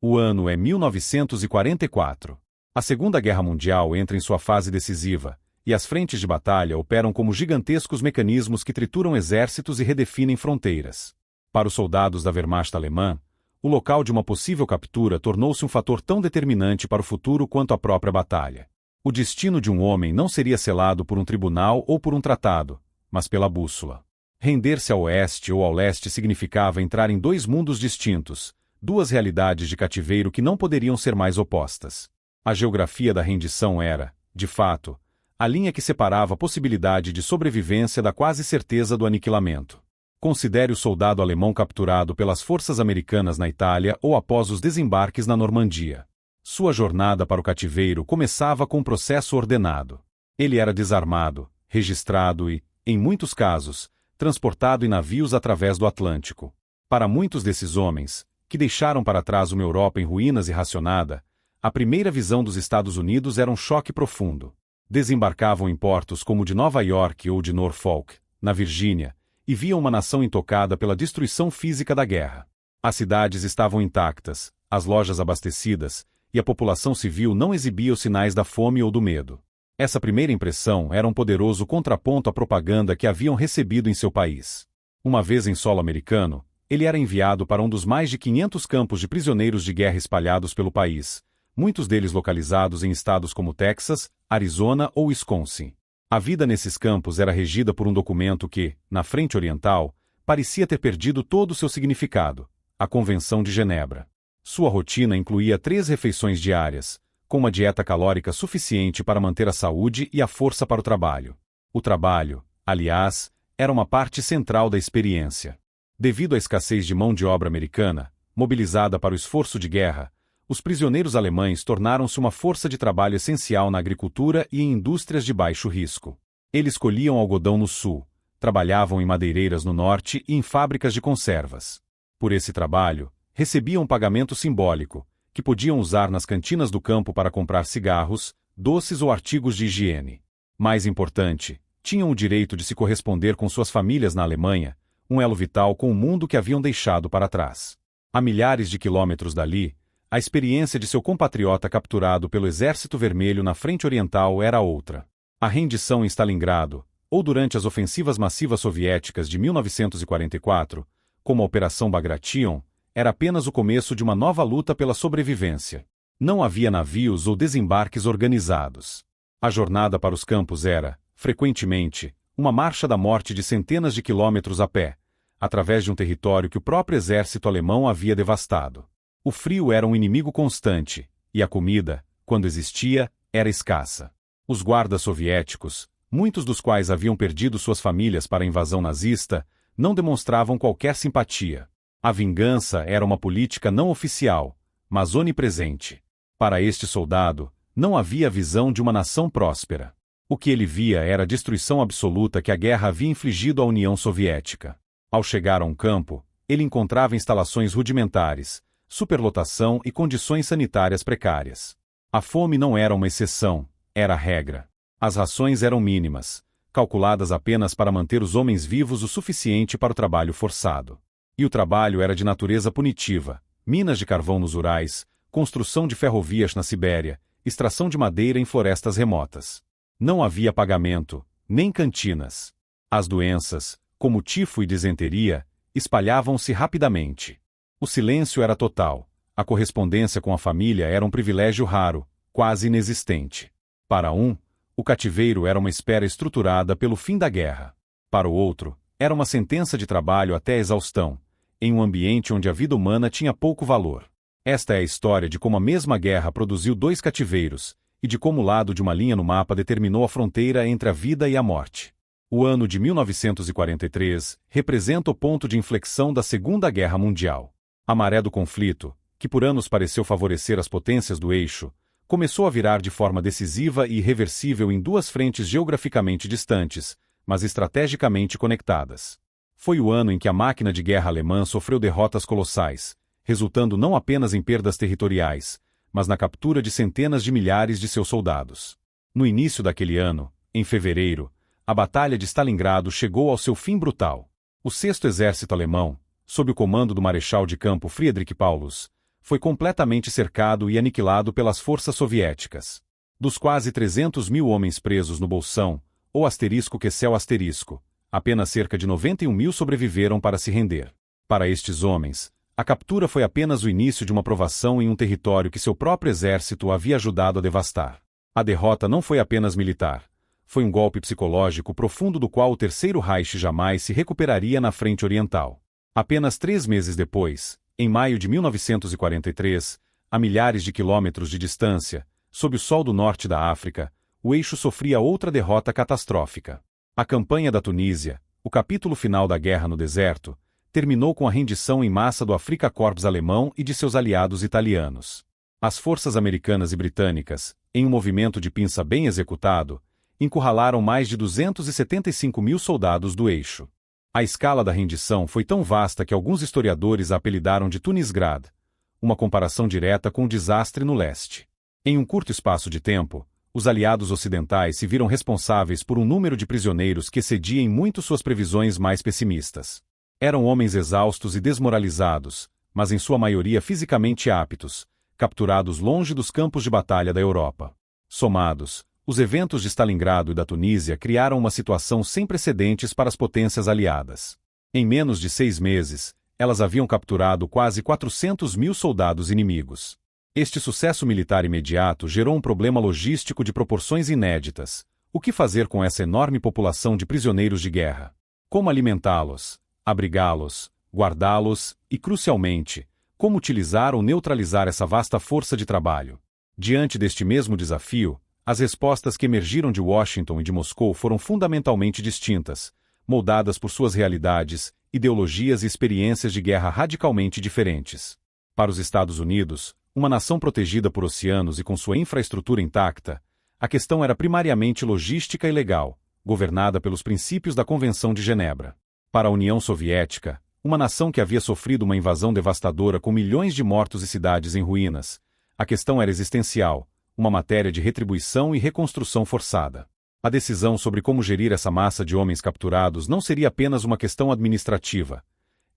O ano é 1944. A Segunda Guerra Mundial entra em sua fase decisiva, e as frentes de batalha operam como gigantescos mecanismos que trituram exércitos e redefinem fronteiras. Para os soldados da Wehrmacht alemã, o local de uma possível captura tornou-se um fator tão determinante para o futuro quanto a própria batalha. O destino de um homem não seria selado por um tribunal ou por um tratado, mas pela bússola. Render-se ao oeste ou ao leste significava entrar em dois mundos distintos, duas realidades de cativeiro que não poderiam ser mais opostas. A geografia da rendição era, de fato, a linha que separava a possibilidade de sobrevivência da quase certeza do aniquilamento. Considere o soldado alemão capturado pelas forças americanas na Itália ou após os desembarques na Normandia. Sua jornada para o cativeiro começava com um processo ordenado. Ele era desarmado, registrado e, em muitos casos, transportado em navios através do Atlântico. Para muitos desses homens, que deixaram para trás uma Europa em ruínas e racionada, a primeira visão dos Estados Unidos era um choque profundo. Desembarcavam em portos como o de Nova York ou de Norfolk, na Virgínia, e viam uma nação intocada pela destruição física da guerra. As cidades estavam intactas, as lojas abastecidas, e a população civil não exibia os sinais da fome ou do medo. Essa primeira impressão era um poderoso contraponto à propaganda que haviam recebido em seu país. Uma vez em solo americano, ele era enviado para um dos mais de 500 campos de prisioneiros de guerra espalhados pelo país, muitos deles localizados em estados como Texas, Arizona ou Wisconsin. A vida nesses campos era regida por um documento que, na frente oriental, parecia ter perdido todo o seu significado: a Convenção de Genebra. Sua rotina incluía 3 refeições diárias, com uma dieta calórica suficiente para manter a saúde e a força para o trabalho. O trabalho, aliás, era uma parte central da experiência. Devido à escassez de mão de obra americana, mobilizada para o esforço de guerra, os prisioneiros alemães tornaram-se uma força de trabalho essencial na agricultura e em indústrias de baixo risco. Eles colhiam algodão no sul, trabalhavam em madeireiras no norte e em fábricas de conservas. Por esse trabalho, recebiam um pagamento simbólico, que podiam usar nas cantinas do campo para comprar cigarros, doces ou artigos de higiene. Mais importante, tinham o direito de se corresponder com suas famílias na Alemanha, um elo vital com o mundo que haviam deixado para trás. A milhares de quilômetros dali, a experiência de seu compatriota capturado pelo Exército Vermelho na frente oriental era outra. A rendição em Stalingrado, ou durante as ofensivas massivas soviéticas de 1944, como a Operação Bagration, era apenas o começo de uma nova luta pela sobrevivência. Não havia navios ou desembarques organizados. A jornada para os campos era, frequentemente, uma marcha da morte de centenas de quilômetros a pé, através de um território que o próprio exército alemão havia devastado. O frio era um inimigo constante, e a comida, quando existia, era escassa. Os guardas soviéticos, muitos dos quais haviam perdido suas famílias para a invasão nazista, não demonstravam qualquer simpatia. A vingança era uma política não oficial, mas onipresente. Para este soldado, não havia a visão de uma nação próspera. O que ele via era a destruição absoluta que a guerra havia infligido à União Soviética. Ao chegar a um campo, ele encontrava instalações rudimentares, superlotação e condições sanitárias precárias. A fome não era uma exceção, era a regra. As rações eram mínimas, calculadas apenas para manter os homens vivos o suficiente para o trabalho forçado. E o trabalho era de natureza punitiva: minas de carvão nos Urais, construção de ferrovias na Sibéria, extração de madeira em florestas remotas. Não havia pagamento, nem cantinas. As doenças, como tifo e disenteria, espalhavam-se rapidamente. O silêncio era total. A correspondência com a família era um privilégio raro, quase inexistente. Para um, o cativeiro era uma espera estruturada pelo fim da guerra. Para o outro, era uma sentença de trabalho até a exaustão, em um ambiente onde a vida humana tinha pouco valor. Esta é a história de como a mesma guerra produziu 2 cativeiros, e de como o lado de uma linha no mapa determinou a fronteira entre a vida e a morte. O ano de 1943 representa o ponto de inflexão da Segunda Guerra Mundial. A maré do conflito, que por anos pareceu favorecer as potências do eixo, começou a virar de forma decisiva e irreversível em 2 frentes geograficamente distantes, mas estrategicamente conectadas. Foi o ano em que a máquina de guerra alemã sofreu derrotas colossais, resultando não apenas em perdas territoriais, mas na captura de centenas de milhares de seus soldados. No início daquele ano, em fevereiro, a Batalha de Stalingrado chegou ao seu fim brutal. O 6º Exército Alemão, sob o comando do Marechal de Campo Friedrich Paulus, foi completamente cercado e aniquilado pelas forças soviéticas. Dos quase 300 mil homens presos no Bolsão, ou *Quesel*, apenas cerca de 91 mil sobreviveram para se render. Para estes homens, a captura foi apenas o início de uma provação em um território que seu próprio exército havia ajudado a devastar. A derrota não foi apenas militar. Foi um golpe psicológico profundo do qual o Terceiro Reich jamais se recuperaria na frente oriental. Apenas 3 meses depois, em maio de 1943, a milhares de quilômetros de distância, sob o sol do norte da África, o eixo sofria outra derrota catastrófica. A campanha da Tunísia, o capítulo final da guerra no deserto, terminou com a rendição em massa do Afrika Korps alemão e de seus aliados italianos. As forças americanas e britânicas, em um movimento de pinça bem executado, encurralaram mais de 275 mil soldados do eixo. A escala da rendição foi tão vasta que alguns historiadores a apelidaram de Tunisgrad, uma comparação direta com o desastre no leste. Em um curto espaço de tempo, os aliados ocidentais se viram responsáveis por um número de prisioneiros que excedia em muito suas previsões mais pessimistas. Eram homens exaustos e desmoralizados, mas em sua maioria fisicamente aptos, capturados longe dos campos de batalha da Europa. Somados, os eventos de Stalingrado e da Tunísia criaram uma situação sem precedentes para as potências aliadas. Em menos de 6 meses, elas haviam capturado quase 400 mil soldados inimigos. Este sucesso militar imediato gerou um problema logístico de proporções inéditas. O que fazer com essa enorme população de prisioneiros de guerra? Como alimentá-los, abrigá-los, guardá-los e, crucialmente, como utilizar ou neutralizar essa vasta força de trabalho? Diante deste mesmo desafio, as respostas que emergiram de Washington e de Moscou foram fundamentalmente distintas, moldadas por suas realidades, ideologias e experiências de guerra radicalmente diferentes. Para os Estados Unidos, uma nação protegida por oceanos e com sua infraestrutura intacta, a questão era primariamente logística e legal, governada pelos princípios da Convenção de Genebra. Para a União Soviética, uma nação que havia sofrido uma invasão devastadora com milhões de mortos e cidades em ruínas, a questão era existencial, uma matéria de retribuição e reconstrução forçada. A decisão sobre como gerir essa massa de homens capturados não seria apenas uma questão administrativa.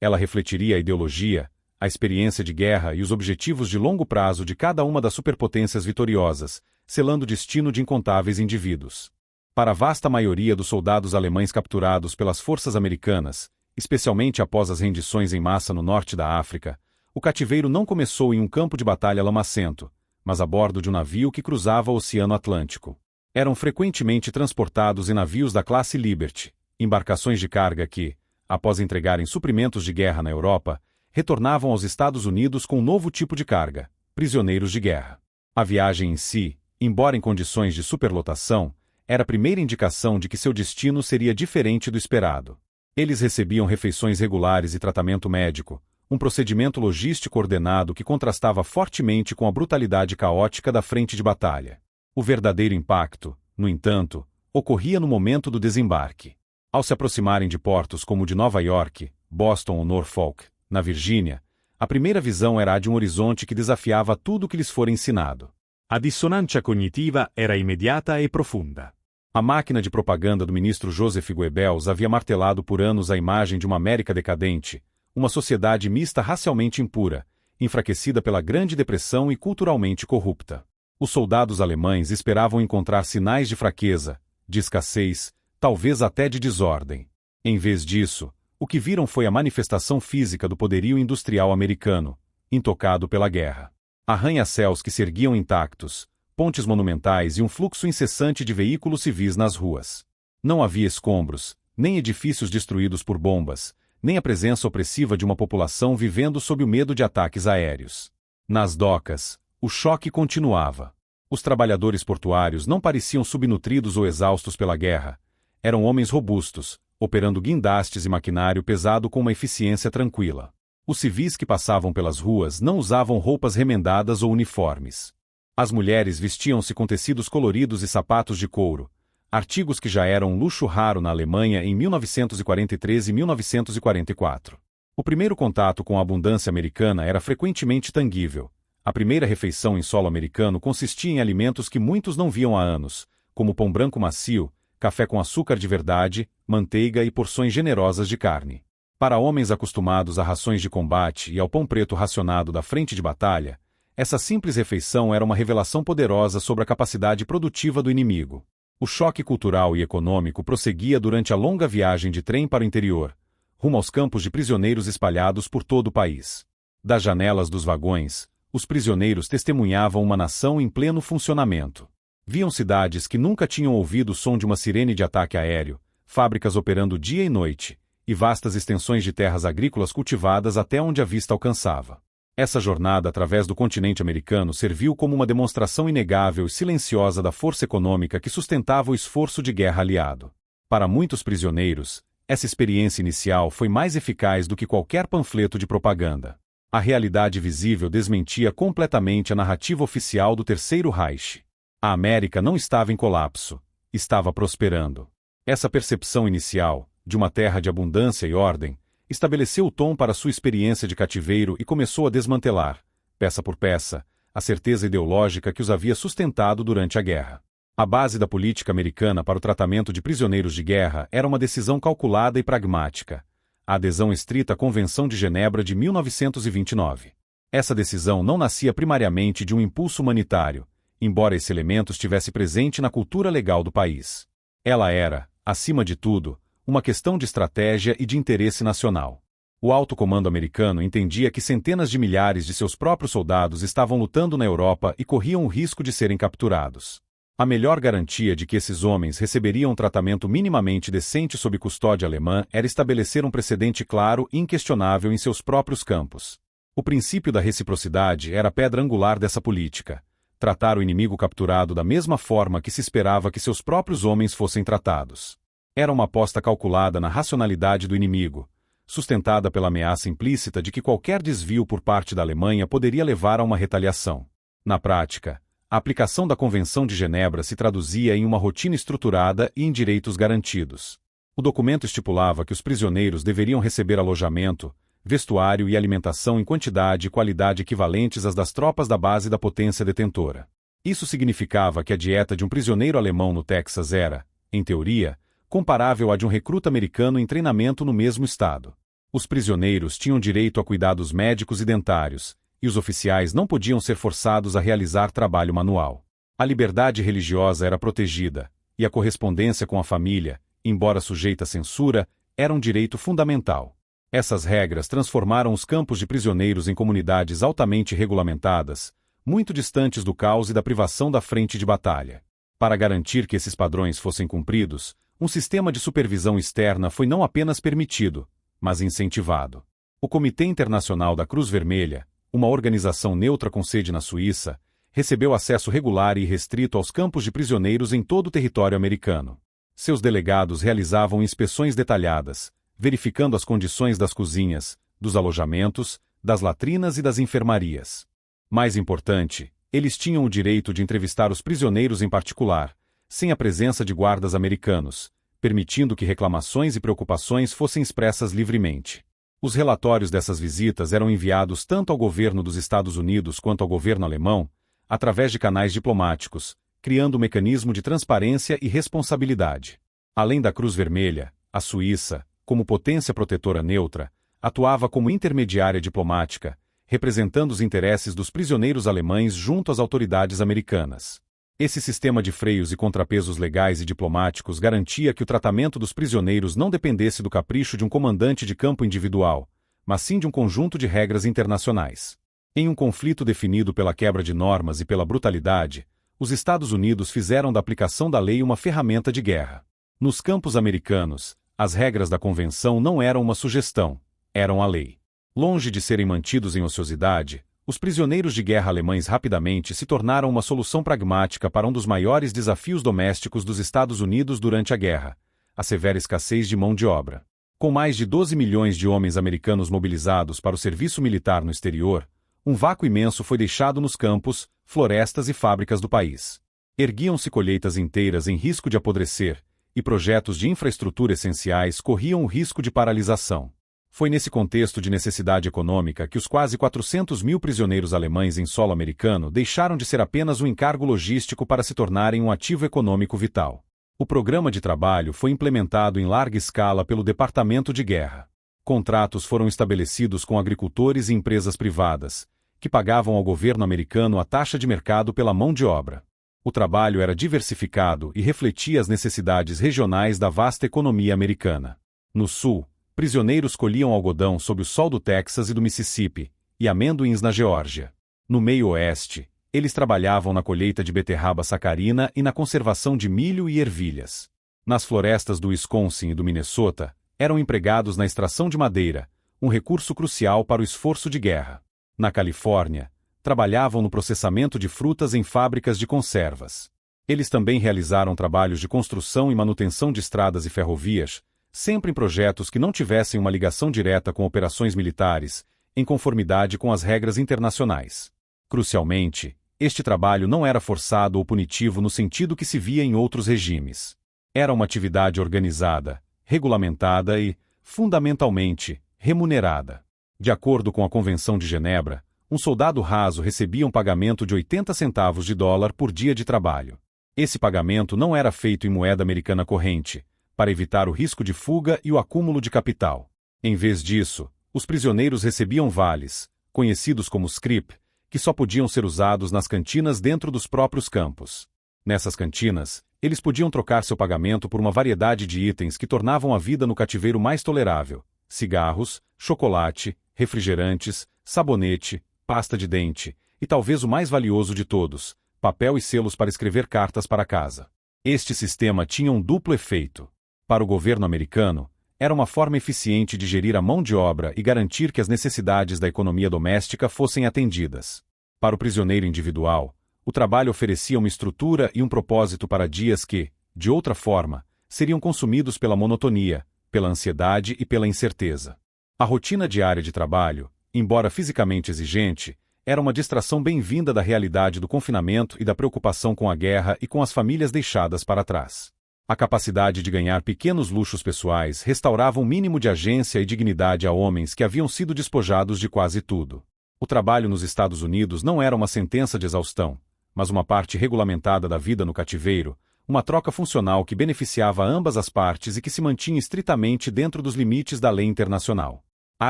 Ela refletiria a ideologia, a experiência de guerra e os objetivos de longo prazo de cada uma das superpotências vitoriosas, selando o destino de incontáveis indivíduos. Para a vasta maioria dos soldados alemães capturados pelas forças americanas, especialmente após as rendições em massa no norte da África, o cativeiro não começou em um campo de batalha lamacento, mas a bordo de um navio que cruzava o Oceano Atlântico. Eram frequentemente transportados em navios da classe Liberty, embarcações de carga que, após entregarem suprimentos de guerra na Europa, retornavam aos Estados Unidos com um novo tipo de carga, prisioneiros de guerra. A viagem em si, embora em condições de superlotação, era a primeira indicação de que seu destino seria diferente do esperado. Eles recebiam refeições regulares e tratamento médico, um procedimento logístico ordenado que contrastava fortemente com a brutalidade caótica da frente de batalha. O verdadeiro impacto, no entanto, ocorria no momento do desembarque. Ao se aproximarem de portos como o de Nova York, Boston ou Norfolk, na Virgínia, a primeira visão era a de um horizonte que desafiava tudo o que lhes fora ensinado. A dissonância cognitiva era imediata e profunda. A máquina de propaganda do ministro Joseph Goebbels havia martelado por anos a imagem de uma América decadente, uma sociedade mista racialmente impura, enfraquecida pela Grande Depressão e culturalmente corrupta. Os soldados alemães esperavam encontrar sinais de fraqueza, de escassez, talvez até de desordem. Em vez disso, o que viram foi a manifestação física do poderio industrial americano, intocado pela guerra. Arranha-céus que se erguiam intactos, pontes monumentais e um fluxo incessante de veículos civis nas ruas. Não havia escombros, nem edifícios destruídos por bombas, nem a presença opressiva de uma população vivendo sob o medo de ataques aéreos. Nas docas, o choque continuava. Os trabalhadores portuários não pareciam subnutridos ou exaustos pela guerra. Eram homens robustos, operando guindastes e maquinário pesado com uma eficiência tranquila. Os civis que passavam pelas ruas não usavam roupas remendadas ou uniformes. As mulheres vestiam-se com tecidos coloridos e sapatos de couro, artigos que já eram um luxo raro na Alemanha em 1943 e 1944. O primeiro contato com a abundância americana era frequentemente tangível. A primeira refeição em solo americano consistia em alimentos que muitos não viam há anos, como pão branco macio, café com açúcar de verdade, manteiga e porções generosas de carne. Para homens acostumados a rações de combate e ao pão preto racionado da frente de batalha, essa simples refeição era uma revelação poderosa sobre a capacidade produtiva do inimigo. O choque cultural e econômico prosseguia durante a longa viagem de trem para o interior, rumo aos campos de prisioneiros espalhados por todo o país. Das janelas dos vagões, os prisioneiros testemunhavam uma nação em pleno funcionamento. Viam cidades que nunca tinham ouvido o som de uma sirene de ataque aéreo, fábricas operando dia e noite, e vastas extensões de terras agrícolas cultivadas até onde a vista alcançava. Essa jornada através do continente americano serviu como uma demonstração inegável e silenciosa da força econômica que sustentava o esforço de guerra aliado. Para muitos prisioneiros, essa experiência inicial foi mais eficaz do que qualquer panfleto de propaganda. A realidade visível desmentia completamente a narrativa oficial do Terceiro Reich. A América não estava em colapso, estava prosperando. Essa percepção inicial, de uma terra de abundância e ordem, estabeleceu o tom para sua experiência de cativeiro e começou a desmantelar, peça por peça, a certeza ideológica que os havia sustentado durante a guerra. A base da política americana para o tratamento de prisioneiros de guerra era uma decisão calculada e pragmática, a adesão estrita à Convenção de Genebra de 1929. Essa decisão não nascia primariamente de um impulso humanitário, embora esse elemento estivesse presente na cultura legal do país. Ela era, acima de tudo, uma questão de estratégia e de interesse nacional. O alto comando americano entendia que centenas de milhares de seus próprios soldados estavam lutando na Europa e corriam o risco de serem capturados. A melhor garantia de que esses homens receberiam um tratamento minimamente decente sob custódia alemã era estabelecer um precedente claro e inquestionável em seus próprios campos. O princípio da reciprocidade era a pedra angular dessa política: tratar o inimigo capturado da mesma forma que se esperava que seus próprios homens fossem tratados. Era uma aposta calculada na racionalidade do inimigo, sustentada pela ameaça implícita de que qualquer desvio por parte da Alemanha poderia levar a uma retaliação. Na prática, a aplicação da Convenção de Genebra se traduzia em uma rotina estruturada e em direitos garantidos. O documento estipulava que os prisioneiros deveriam receber alojamento, vestuário e alimentação em quantidade e qualidade equivalentes às das tropas da base da potência detentora. Isso significava que a dieta de um prisioneiro alemão no Texas era, em teoria, comparável à de um recruta americano em treinamento no mesmo estado. Os prisioneiros tinham direito a cuidados médicos e dentários, e os oficiais não podiam ser forçados a realizar trabalho manual. A liberdade religiosa era protegida, e a correspondência com a família, embora sujeita à censura, era um direito fundamental. Essas regras transformaram os campos de prisioneiros em comunidades altamente regulamentadas, muito distantes do caos e da privação da frente de batalha. Para garantir que esses padrões fossem cumpridos, um sistema de supervisão externa foi não apenas permitido, mas incentivado. O Comitê Internacional da Cruz Vermelha, uma organização neutra com sede na Suíça, recebeu acesso regular e irrestrito aos campos de prisioneiros em todo o território americano. Seus delegados realizavam inspeções detalhadas, verificando as condições das cozinhas, dos alojamentos, das latrinas e das enfermarias. Mais importante, eles tinham o direito de entrevistar os prisioneiros em particular, sem a presença de guardas americanos, permitindo que reclamações e preocupações fossem expressas livremente. Os relatórios dessas visitas eram enviados tanto ao governo dos Estados Unidos quanto ao governo alemão, através de canais diplomáticos, criando um mecanismo de transparência e responsabilidade. Além da Cruz Vermelha, a Suíça, como potência protetora neutra, atuava como intermediária diplomática, representando os interesses dos prisioneiros alemães junto às autoridades americanas. Esse sistema de freios e contrapesos legais e diplomáticos garantia que o tratamento dos prisioneiros não dependesse do capricho de um comandante de campo individual, mas sim de um conjunto de regras internacionais. Em um conflito definido pela quebra de normas e pela brutalidade, os Estados Unidos fizeram da aplicação da lei uma ferramenta de guerra. Nos campos americanos, as regras da Convenção não eram uma sugestão, eram a lei. Longe de serem mantidos em ociosidade, os prisioneiros de guerra alemães rapidamente se tornaram uma solução pragmática para um dos maiores desafios domésticos dos Estados Unidos durante a guerra, a severa escassez de mão de obra. Com mais de 12 milhões de homens americanos mobilizados para o serviço militar no exterior, um vácuo imenso foi deixado nos campos, florestas e fábricas do país. Erguiam-se colheitas inteiras em risco de apodrecer, e projetos de infraestrutura essenciais corriam o risco de paralisação. Foi nesse contexto de necessidade econômica que os quase 400 mil prisioneiros alemães em solo americano deixaram de ser apenas um encargo logístico para se tornarem um ativo econômico vital. O programa de trabalho foi implementado em larga escala pelo Departamento de Guerra. Contratos foram estabelecidos com agricultores e empresas privadas, que pagavam ao governo americano a taxa de mercado pela mão de obra. O trabalho era diversificado e refletia as necessidades regionais da vasta economia americana. No sul, prisioneiros colhiam algodão sob o sol do Texas e do Mississippi, e amendoins na Geórgia. No meio oeste, eles trabalhavam na colheita de beterraba sacarina e na conservação de milho e ervilhas. Nas florestas do Wisconsin e do Minnesota, eram empregados na extração de madeira, um recurso crucial para o esforço de guerra. Na Califórnia, trabalhavam no processamento de frutas em fábricas de conservas. Eles também realizaram trabalhos de construção e manutenção de estradas e ferrovias, sempre em projetos que não tivessem uma ligação direta com operações militares, em conformidade com as regras internacionais. Crucialmente, este trabalho não era forçado ou punitivo no sentido que se via em outros regimes. Era uma atividade organizada, regulamentada e, fundamentalmente, remunerada. De acordo com a Convenção de Genebra, um soldado raso recebia um pagamento de 80 centavos de dólar por dia de trabalho. Esse pagamento não era feito em moeda americana corrente, para evitar o risco de fuga e o acúmulo de capital. Em vez disso, os prisioneiros recebiam vales, conhecidos como scrip, que só podiam ser usados nas cantinas dentro dos próprios campos. Nessas cantinas, eles podiam trocar seu pagamento por uma variedade de itens que tornavam a vida no cativeiro mais tolerável: cigarros, chocolate, refrigerantes, sabonete, pasta de dente, e talvez o mais valioso de todos, papel e selos para escrever cartas para casa. Este sistema tinha um duplo efeito. Para o governo americano, era uma forma eficiente de gerir a mão de obra e garantir que as necessidades da economia doméstica fossem atendidas. Para o prisioneiro individual, o trabalho oferecia uma estrutura e um propósito para dias que, de outra forma, seriam consumidos pela monotonia, pela ansiedade e pela incerteza. A rotina diária de trabalho, embora fisicamente exigente, era uma distração bem-vinda da realidade do confinamento e da preocupação com a guerra e com as famílias deixadas para trás. A capacidade de ganhar pequenos luxos pessoais restaurava um mínimo de agência e dignidade a homens que haviam sido despojados de quase tudo. O trabalho nos Estados Unidos não era uma sentença de exaustão, mas uma parte regulamentada da vida no cativeiro, uma troca funcional que beneficiava ambas as partes e que se mantinha estritamente dentro dos limites da lei internacional. A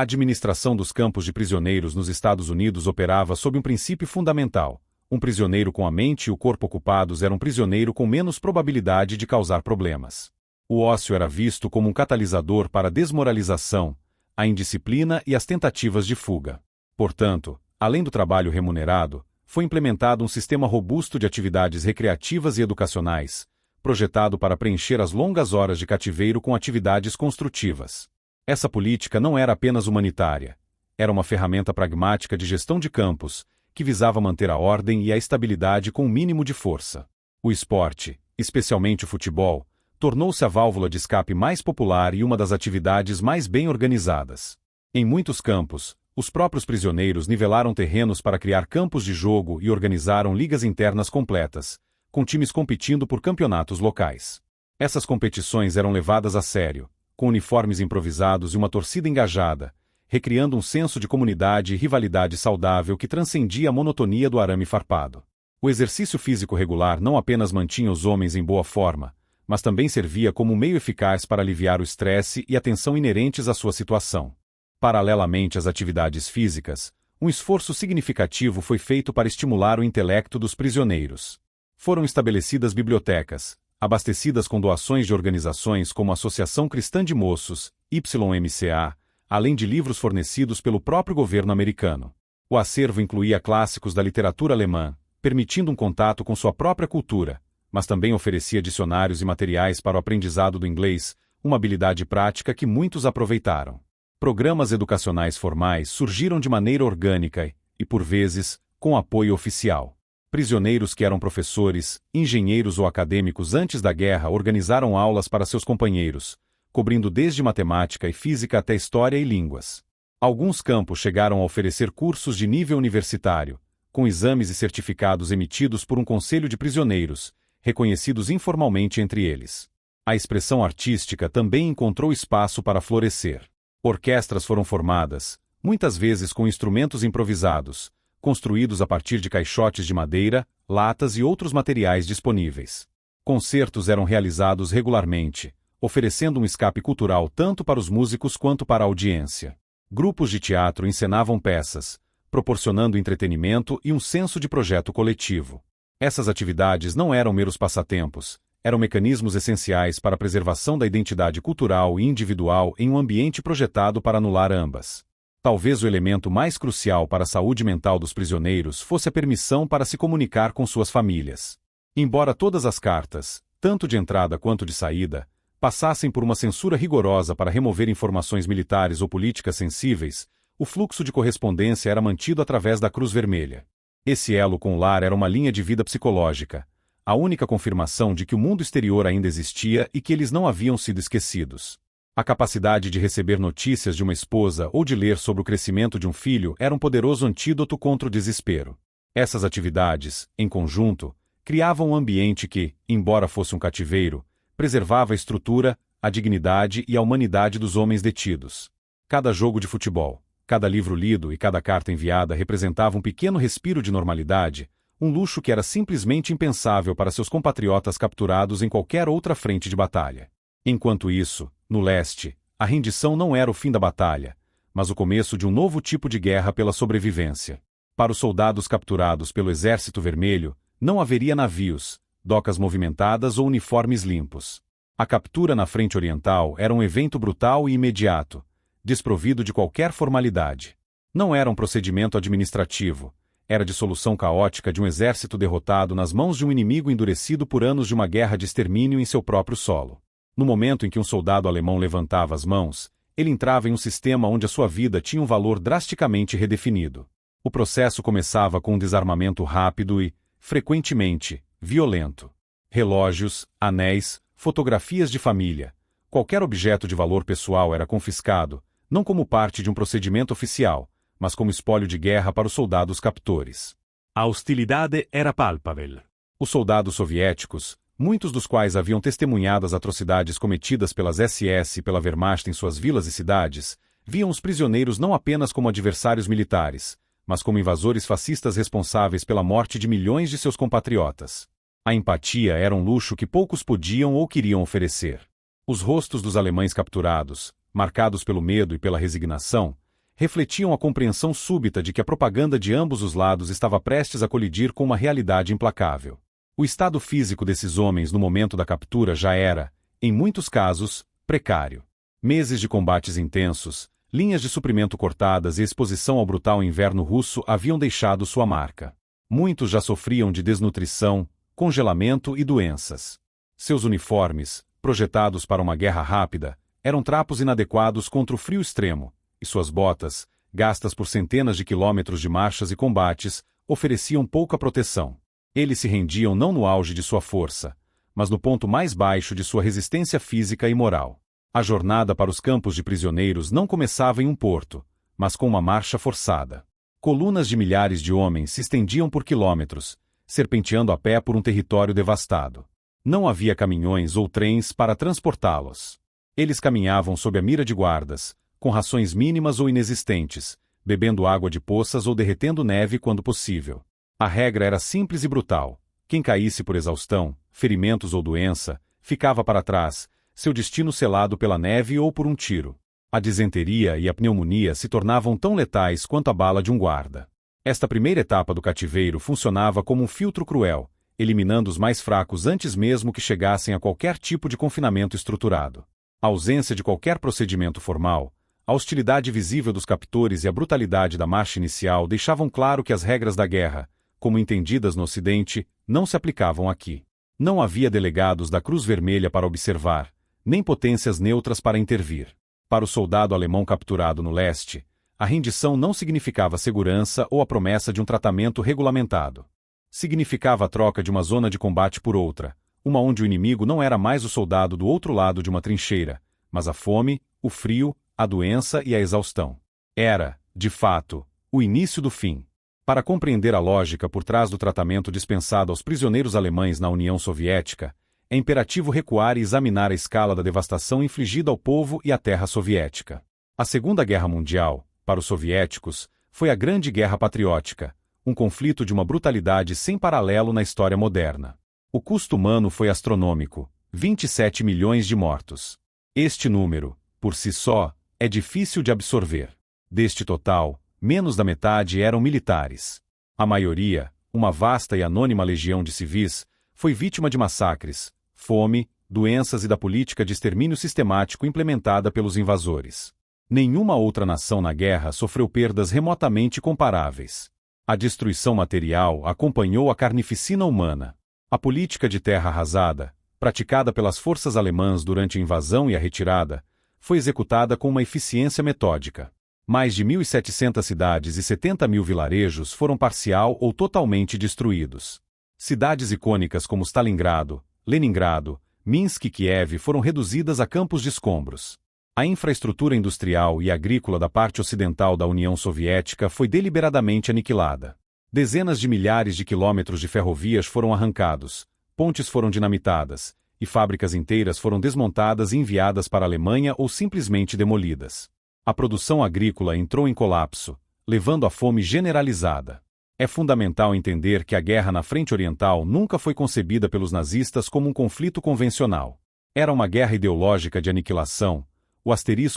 administração dos campos de prisioneiros nos Estados Unidos operava sob um princípio fundamental: um prisioneiro com a mente e o corpo ocupados era um prisioneiro com menos probabilidade de causar problemas. O ócio era visto como um catalisador para a desmoralização, a indisciplina e as tentativas de fuga. Portanto, além do trabalho remunerado, foi implementado um sistema robusto de atividades recreativas e educacionais, projetado para preencher as longas horas de cativeiro com atividades construtivas. Essa política não era apenas humanitária, era uma ferramenta pragmática de gestão de campos, que visava manter a ordem e a estabilidade com o mínimo de força. O esporte, especialmente o futebol, tornou-se a válvula de escape mais popular e uma das atividades mais bem organizadas. Em muitos campos, os próprios prisioneiros nivelaram terrenos para criar campos de jogo e organizaram ligas internas completas, com times competindo por campeonatos locais. Essas competições eram levadas a sério, com uniformes improvisados e uma torcida engajada, recriando um senso de comunidade e rivalidade saudável que transcendia a monotonia do arame farpado. O exercício físico regular não apenas mantinha os homens em boa forma, mas também servia como um meio eficaz para aliviar o estresse e a tensão inerentes à sua situação. Paralelamente às atividades físicas, um esforço significativo foi feito para estimular o intelecto dos prisioneiros. Foram estabelecidas bibliotecas, abastecidas com doações de organizações como a Associação Cristã de Moços, YMCA, além de livros fornecidos pelo próprio governo americano. O acervo incluía clássicos da literatura alemã, permitindo um contato com sua própria cultura, mas também oferecia dicionários e materiais para o aprendizado do inglês, uma habilidade prática que muitos aproveitaram. Programas educacionais formais surgiram de maneira orgânica e, por vezes, com apoio oficial. Prisioneiros que eram professores, engenheiros ou acadêmicos antes da guerra organizaram aulas para seus companheiros, cobrindo desde matemática e física até história e línguas. Alguns campos chegaram a oferecer cursos de nível universitário, com exames e certificados emitidos por um conselho de prisioneiros, reconhecidos informalmente entre eles. A expressão artística também encontrou espaço para florescer. Orquestras foram formadas, muitas vezes com instrumentos improvisados, construídos a partir de caixotes de madeira, latas e outros materiais disponíveis. Concertos eram realizados regularmente, oferecendo um escape cultural tanto para os músicos quanto para a audiência. Grupos de teatro encenavam peças, proporcionando entretenimento e um senso de projeto coletivo. Essas atividades não eram meros passatempos, eram mecanismos essenciais para a preservação da identidade cultural e individual em um ambiente projetado para anular ambas. Talvez o elemento mais crucial para a saúde mental dos prisioneiros fosse a permissão para se comunicar com suas famílias. Embora todas as cartas, tanto de entrada quanto de saída, passassem por uma censura rigorosa para remover informações militares ou políticas sensíveis, o fluxo de correspondência era mantido através da Cruz Vermelha. Esse elo com o lar era uma linha de vida psicológica, a única confirmação de que o mundo exterior ainda existia e que eles não haviam sido esquecidos. A capacidade de receber notícias de uma esposa ou de ler sobre o crescimento de um filho era um poderoso antídoto contra o desespero. Essas atividades, em conjunto, criavam um ambiente que, embora fosse um cativeiro, preservava a estrutura, a dignidade e a humanidade dos homens detidos. Cada jogo de futebol, cada livro lido e cada carta enviada representava um pequeno respiro de normalidade, um luxo que era simplesmente impensável para seus compatriotas capturados em qualquer outra frente de batalha. Enquanto isso, no leste, a rendição não era o fim da batalha, mas o começo de um novo tipo de guerra pela sobrevivência. Para os soldados capturados pelo Exército Vermelho, não haveria navios, docas movimentadas ou uniformes limpos. A captura na frente oriental era um evento brutal e imediato, desprovido de qualquer formalidade. Não era um procedimento administrativo, era a dissolução caótica de um exército derrotado nas mãos de um inimigo endurecido por anos de uma guerra de extermínio em seu próprio solo. No momento em que um soldado alemão levantava as mãos, ele entrava em um sistema onde a sua vida tinha um valor drasticamente redefinido. O processo começava com um desarmamento rápido e, frequentemente, violento. Relógios, anéis, fotografias de família, qualquer objeto de valor pessoal era confiscado, não como parte de um procedimento oficial, mas como espólio de guerra para os soldados captores. A hostilidade era palpável. Os soldados soviéticos, muitos dos quais haviam testemunhado as atrocidades cometidas pelas SS e pela Wehrmacht em suas vilas e cidades, viam os prisioneiros não apenas como adversários militares, mas como invasores fascistas responsáveis pela morte de milhões de seus compatriotas. A empatia era um luxo que poucos podiam ou queriam oferecer. Os rostos dos alemães capturados, marcados pelo medo e pela resignação, refletiam a compreensão súbita de que a propaganda de ambos os lados estava prestes a colidir com uma realidade implacável. O estado físico desses homens no momento da captura já era, em muitos casos, precário. Meses de combates intensos, linhas de suprimento cortadas e exposição ao brutal inverno russo haviam deixado sua marca. Muitos já sofriam de desnutrição, congelamento e doenças. Seus uniformes, projetados para uma guerra rápida, eram trapos inadequados contra o frio extremo, e suas botas, gastas por centenas de quilômetros de marchas e combates, ofereciam pouca proteção. Eles se rendiam não no auge de sua força, mas no ponto mais baixo de sua resistência física e moral. A jornada para os campos de prisioneiros não começava em um porto, mas com uma marcha forçada. Colunas de milhares de homens se estendiam por quilômetros, serpenteando a pé por um território devastado. Não havia caminhões ou trens para transportá-los. Eles caminhavam sob a mira de guardas, com rações mínimas ou inexistentes, bebendo água de poças ou derretendo neve quando possível. A regra era simples e brutal. Quem caísse por exaustão, ferimentos ou doença, ficava para trás, seu destino selado pela neve ou por um tiro. A disenteria e a pneumonia se tornavam tão letais quanto a bala de um guarda. Esta primeira etapa do cativeiro funcionava como um filtro cruel, eliminando os mais fracos antes mesmo que chegassem a qualquer tipo de confinamento estruturado. A ausência de qualquer procedimento formal, a hostilidade visível dos captores e a brutalidade da marcha inicial deixavam claro que as regras da guerra, como entendidas no Ocidente, não se aplicavam aqui. Não havia delegados da Cruz Vermelha para observar, nem potências neutras para intervir. Para o soldado alemão capturado no leste, a rendição não significava segurança ou a promessa de um tratamento regulamentado. Significava a troca de uma zona de combate por outra, uma onde o inimigo não era mais o soldado do outro lado de uma trincheira, mas a fome, o frio, a doença e a exaustão. Era, de fato, o início do fim. Para compreender a lógica por trás do tratamento dispensado aos prisioneiros alemães na União Soviética, é imperativo recuar e examinar a escala da devastação infligida ao povo e à terra soviética. A Segunda Guerra Mundial, para os soviéticos, foi a Grande Guerra Patriótica, um conflito de uma brutalidade sem paralelo na história moderna. O custo humano foi astronômico, 27 milhões de mortos. Este número, por si só, é difícil de absorver. Deste total, menos da metade eram militares. A maioria, uma vasta e anônima legião de civis, foi vítima de massacres, fome, doenças e da política de extermínio sistemático implementada pelos invasores. Nenhuma outra nação na guerra sofreu perdas remotamente comparáveis. A destruição material acompanhou a carnificina humana. A política de terra arrasada, praticada pelas forças alemãs durante a invasão e a retirada, foi executada com uma eficiência metódica. Mais de 1.700 cidades e 70 mil vilarejos foram parcial ou totalmente destruídos. Cidades icônicas como Stalingrado, Leningrado, Minsk e Kiev foram reduzidas a campos de escombros. A infraestrutura industrial e agrícola da parte ocidental da União Soviética foi deliberadamente aniquilada. Dezenas de milhares de quilômetros de ferrovias foram arrancados, pontes foram dinamitadas, e fábricas inteiras foram desmontadas e enviadas para a Alemanha ou simplesmente demolidas. A produção agrícola entrou em colapso, levando à fome generalizada. É fundamental entender que a guerra na Frente Oriental nunca foi concebida pelos nazistas como um conflito convencional. Era uma guerra ideológica de aniquilação, o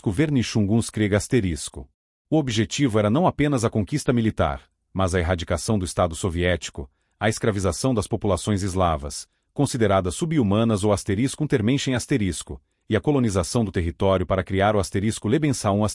*Vernichtungskrieg*. O objetivo era não apenas a conquista militar, mas a erradicação do Estado soviético, a escravização das populações eslavas, consideradas subhumanas ou *Untermenschen*, e a colonização do território para criar o *Lebensraum*,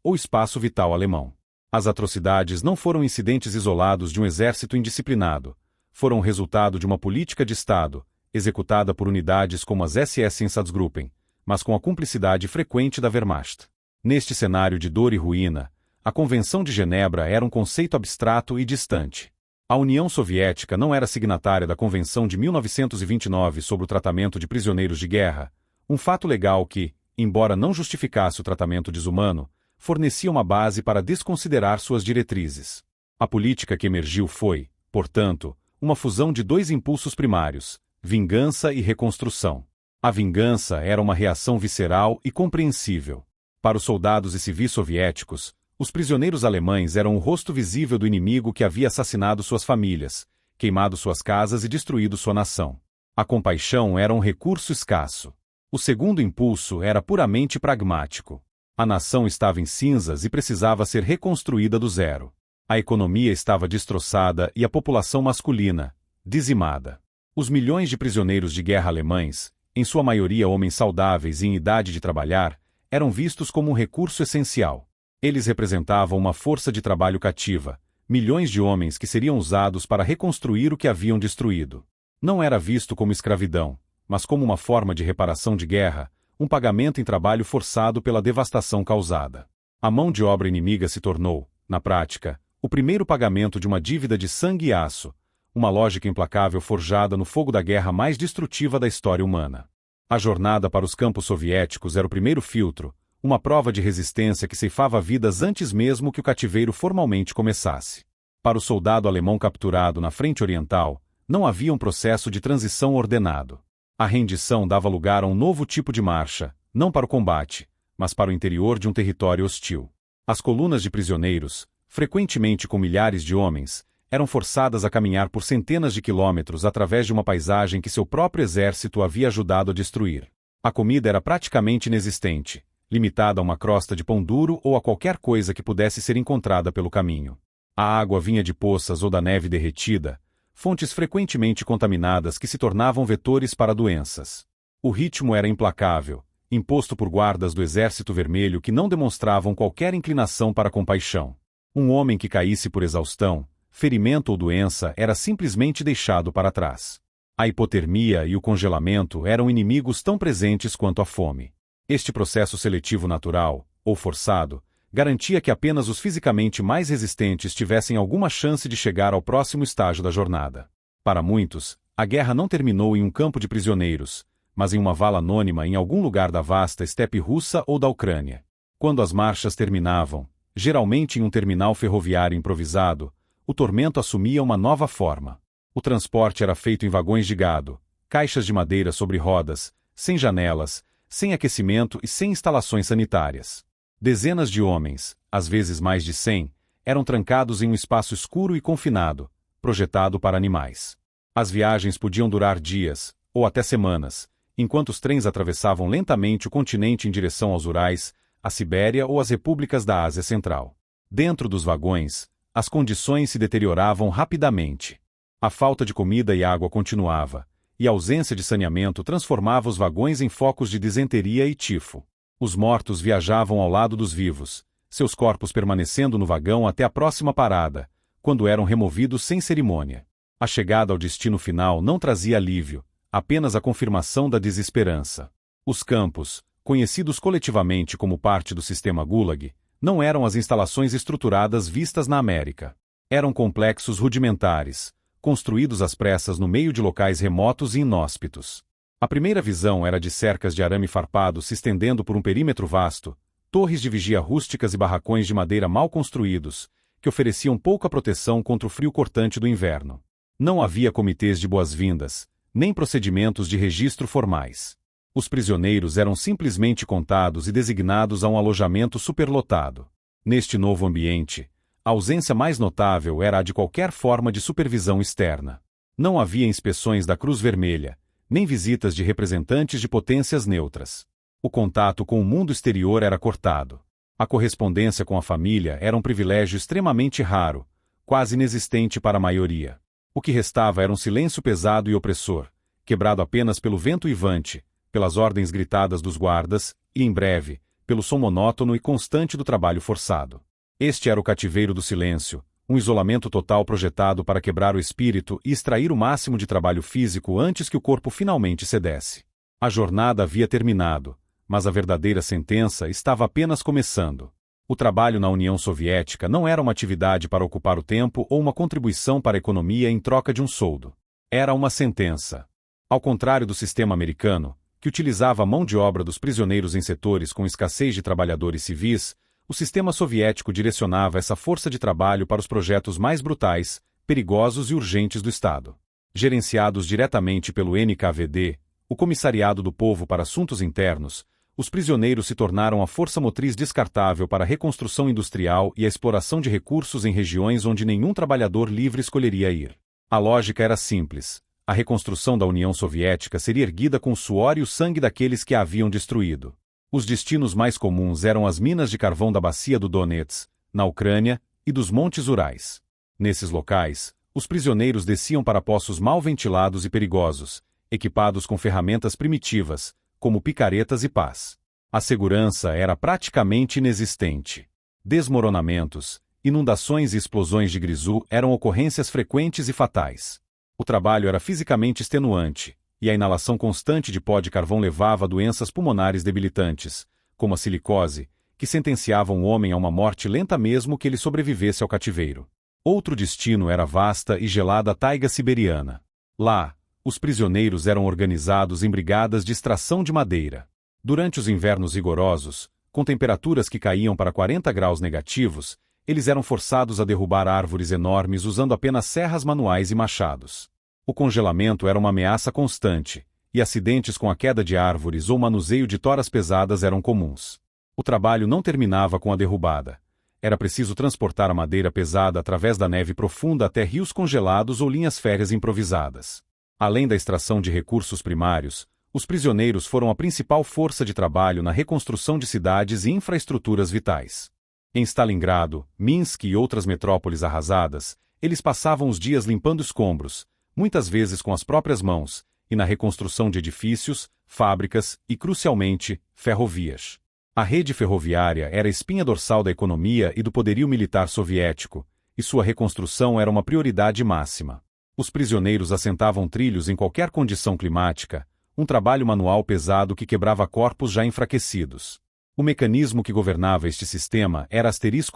ou espaço vital alemão. As atrocidades não foram incidentes isolados de um exército indisciplinado, foram o resultado de uma política de Estado, executada por unidades como as SS-Einsatzgruppen, mas com a cumplicidade frequente da Wehrmacht. Neste cenário de dor e ruína, a Convenção de Genebra era um conceito abstrato e distante. A União Soviética não era signatária da Convenção de 1929 sobre o tratamento de prisioneiros de guerra, um fato legal que, embora não justificasse o tratamento desumano, fornecia uma base para desconsiderar suas diretrizes. A política que emergiu foi, portanto, uma fusão de dois impulsos primários, vingança e reconstrução. A vingança era uma reação visceral e compreensível. Para os soldados e civis soviéticos, os prisioneiros alemães eram o rosto visível do inimigo que havia assassinado suas famílias, queimado suas casas e destruído sua nação. A compaixão era um recurso escasso. O segundo impulso era puramente pragmático. A nação estava em cinzas e precisava ser reconstruída do zero. A economia estava destroçada e a população masculina, dizimada. Os milhões de prisioneiros de guerra alemães, em sua maioria homens saudáveis e em idade de trabalhar, eram vistos como um recurso essencial. Eles representavam uma força de trabalho cativa, milhões de homens que seriam usados para reconstruir o que haviam destruído. Não era visto como escravidão, mas como uma forma de reparação de guerra, um pagamento em trabalho forçado pela devastação causada. A mão de obra inimiga se tornou, na prática, o primeiro pagamento de uma dívida de sangue e aço, uma lógica implacável forjada no fogo da guerra mais destrutiva da história humana. A jornada para os campos soviéticos era o primeiro filtro, uma prova de resistência que ceifava vidas antes mesmo que o cativeiro formalmente começasse. Para o soldado alemão capturado na Frente Oriental, não havia um processo de transição ordenado. A rendição dava lugar a um novo tipo de marcha, não para o combate, mas para o interior de um território hostil. As colunas de prisioneiros, frequentemente com milhares de homens, eram forçadas a caminhar por centenas de quilômetros através de uma paisagem que seu próprio exército havia ajudado a destruir. A comida era praticamente inexistente, limitada a uma crosta de pão duro ou a qualquer coisa que pudesse ser encontrada pelo caminho. A água vinha de poças ou da neve derretida, fontes frequentemente contaminadas que se tornavam vetores para doenças. O ritmo era implacável, imposto por guardas do Exército Vermelho que não demonstravam qualquer inclinação para compaixão. Um homem que caísse por exaustão, ferimento ou doença era simplesmente deixado para trás. A hipotermia e o congelamento eram inimigos tão presentes quanto a fome. Este processo seletivo natural, ou forçado, garantia que apenas os fisicamente mais resistentes tivessem alguma chance de chegar ao próximo estágio da jornada. Para muitos, a guerra não terminou em um campo de prisioneiros, mas em uma vala anônima em algum lugar da vasta estepe russa ou da Ucrânia. Quando as marchas terminavam, geralmente em um terminal ferroviário improvisado, o tormento assumia uma nova forma. O transporte era feito em vagões de gado, caixas de madeira sobre rodas, sem janelas, sem aquecimento e sem instalações sanitárias. Dezenas de homens, às vezes mais de 100, eram trancados em um espaço escuro e confinado, projetado para animais. As viagens podiam durar dias, ou até semanas, enquanto os trens atravessavam lentamente o continente em direção aos Urais, a Sibéria ou as repúblicas da Ásia Central. Dentro dos vagões, as condições se deterioravam rapidamente. A falta de comida e água continuava, e a ausência de saneamento transformava os vagões em focos de disenteria e tifo. Os mortos viajavam ao lado dos vivos, seus corpos permanecendo no vagão até a próxima parada, quando eram removidos sem cerimônia. A chegada ao destino final não trazia alívio, apenas a confirmação da desesperança. Os campos, conhecidos coletivamente como parte do sistema Gulag, não eram as instalações estruturadas vistas na América. Eram complexos rudimentares, construídos às pressas no meio de locais remotos e inóspitos. A primeira visão era de cercas de arame farpado se estendendo por um perímetro vasto, torres de vigia rústicas e barracões de madeira mal construídos, que ofereciam pouca proteção contra o frio cortante do inverno. Não havia comitês de boas-vindas, nem procedimentos de registro formais. Os prisioneiros eram simplesmente contados e designados a um alojamento superlotado. Neste novo ambiente, a ausência mais notável era a de qualquer forma de supervisão externa. Não havia inspeções da Cruz Vermelha, nem visitas de representantes de potências neutras. O contato com o mundo exterior era cortado. A correspondência com a família era um privilégio extremamente raro, quase inexistente para a maioria. O que restava era um silêncio pesado e opressor, quebrado apenas pelo vento uivante, pelas ordens gritadas dos guardas e, em breve, pelo som monótono e constante do trabalho forçado. Este era o cativeiro do silêncio, um isolamento total projetado para quebrar o espírito e extrair o máximo de trabalho físico antes que o corpo finalmente cedesse. A jornada havia terminado, mas a verdadeira sentença estava apenas começando. O trabalho na União Soviética não era uma atividade para ocupar o tempo ou uma contribuição para a economia em troca de um soldo. Era uma sentença. Ao contrário do sistema americano, que utilizava a mão de obra dos prisioneiros em setores com escassez de trabalhadores civis, o sistema soviético direcionava essa força de trabalho para os projetos mais brutais, perigosos e urgentes do Estado. Gerenciados diretamente pelo NKVD, o Comissariado do Povo para Assuntos Internos, os prisioneiros se tornaram a força motriz descartável para a reconstrução industrial e a exploração de recursos em regiões onde nenhum trabalhador livre escolheria ir. A lógica era simples. A reconstrução da União Soviética seria erguida com o suor e o sangue daqueles que a haviam destruído. Os destinos mais comuns eram as minas de carvão da bacia do Donets, na Ucrânia, e dos Montes Urais. Nesses locais, os prisioneiros desciam para poços mal ventilados e perigosos, equipados com ferramentas primitivas, como picaretas e pás. A segurança era praticamente inexistente. Desmoronamentos, inundações e explosões de grisu eram ocorrências frequentes e fatais. O trabalho era fisicamente extenuante, e a inalação constante de pó de carvão levava a doenças pulmonares debilitantes, como a silicose, que sentenciavam o homem a uma morte lenta mesmo que ele sobrevivesse ao cativeiro. Outro destino era a vasta e gelada taiga siberiana. Lá, os prisioneiros eram organizados em brigadas de extração de madeira. Durante os invernos rigorosos, com temperaturas que caíam para 40 graus negativos, eles eram forçados a derrubar árvores enormes usando apenas serras manuais e machados. O congelamento era uma ameaça constante, e acidentes com a queda de árvores ou manuseio de toras pesadas eram comuns. O trabalho não terminava com a derrubada. Era preciso transportar a madeira pesada através da neve profunda até rios congelados ou linhas férreas improvisadas. Além da extração de recursos primários, os prisioneiros foram a principal força de trabalho na reconstrução de cidades e infraestruturas vitais. Em Stalingrado, Minsk e outras metrópoles arrasadas, eles passavam os dias limpando escombros, muitas vezes com as próprias mãos, e na reconstrução de edifícios, fábricas e, crucialmente, ferrovias. A rede ferroviária era a espinha dorsal da economia e do poderio militar soviético, e sua reconstrução era uma prioridade máxima. Os prisioneiros assentavam trilhos em qualquer condição climática, um trabalho manual pesado que quebrava corpos já enfraquecidos. O mecanismo que governava este sistema era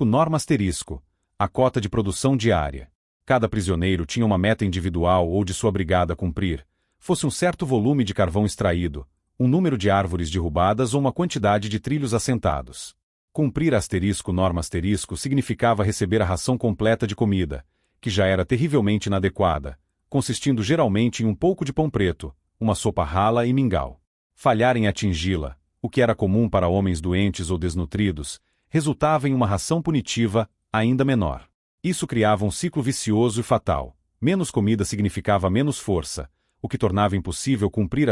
*norma*, a cota de produção diária. Cada prisioneiro tinha uma meta individual ou de sua brigada a cumprir, fosse um certo volume de carvão extraído, um número de árvores derrubadas ou uma quantidade de trilhos assentados. Cumprir *norma* significava receber a ração completa de comida, que já era terrivelmente inadequada, consistindo geralmente em um pouco de pão preto, uma sopa rala e mingau. Falhar em atingi-la, o que era comum para homens doentes ou desnutridos, resultava em uma ração punitiva ainda menor. Isso criava um ciclo vicioso e fatal. Menos comida significava menos força, o que tornava impossível cumprir